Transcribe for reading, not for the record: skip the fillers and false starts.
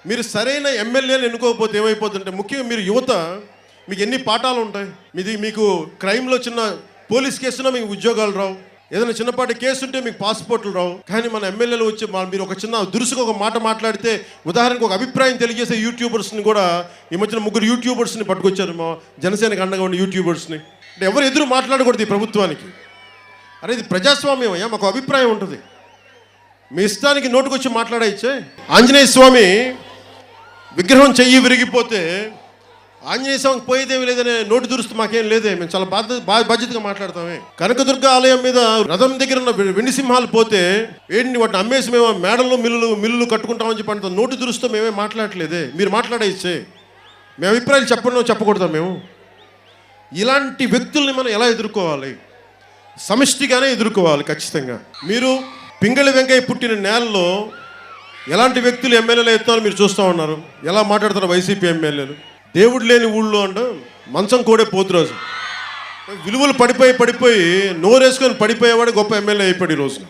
మీరు సరైన ఎమ్మెల్యేలు ఎన్నుకోకపోతే ఏమైపోతుంటే, ముఖ్యంగా మీరు యువత, మీకు ఎన్ని పాఠాలు ఉంటాయి. మీకు క్రైమ్లో చిన్న పోలీస్ కేసులో మీకు ఉద్యోగాలు రావు, ఏదైనా చిన్నపాటి కేసు ఉంటే మీకు పాస్పోర్ట్లు రావు. కానీ మన ఎమ్మెల్యేలు వచ్చి మీరు ఒక చిన్న దురుసుగా ఒక మాట మాట్లాడితే, ఉదాహరణకు ఒక అభిప్రాయం తెలియజేసే యూట్యూబర్స్ని కూడా ఈ మధ్యన 3 యూట్యూబర్స్ని పట్టుకొచ్చారు, మా జనసేనకు అండగా ఉండే యూట్యూబర్స్ని. అంటే ఎవరు ఎదురు మాట్లాడకూడదు ఈ ప్రభుత్వానికి. అరే ఇది ప్రజాస్వామ్యం అయ్యా, మాకు అభిప్రాయం ఉంటుంది. మీ ఇష్టానికి నోటుకొచ్చి మాట్లాడేచ్చే. ఆంజనేయ స్వామి విగ్రహం చెయ్యి విరిగిపోతే ఆంజనేయ స్వామికి పోయేదేమి లేదనే నోటు దురుస్తూ మాకేం లేదే, మేము చాలా బాధ్యతగా మాట్లాడతామే. కనకదుర్గ ఆలయం మీద రథం దగ్గర ఉన్న వెండి సింహాలు పోతే ఏంటి వాటిని అమ్మేసి మేము మేడల్లో మిల్లులు కట్టుకుంటామని చెప్పి అంత నోటు దురుస్తూ మేమే మాట్లాడట్లేదే. మీరు మాట్లాడేచ్చే. మేము అభిప్రాయాలు చెప్పకూడదా మేము? ఇలాంటి వ్యక్తుల్ని మనం ఎలా ఎదుర్కోవాలి? సమిష్టిగానే ఎదుర్కోవాలి ఖచ్చితంగా. మీరు పింగళి వెంకయ్య పుట్టిన నేలలో ఎలాంటి వ్యక్తులు ఎమ్మెల్యేలు ఎత్తారో మీరు చూస్తూ ఉన్నారు. ఎలా మాట్లాడుతున్నారు వైసీపీ ఎమ్మెల్యేలు. దేవుడు లేని ఊళ్ళో అంటే మంచం కోడే పోతురాజు. విలువలు పడిపోయి నోరేసుకొని పడిపోయేవాడు గొప్ప ఎమ్మెల్యే అయిపోయాడు ఈ రోజున.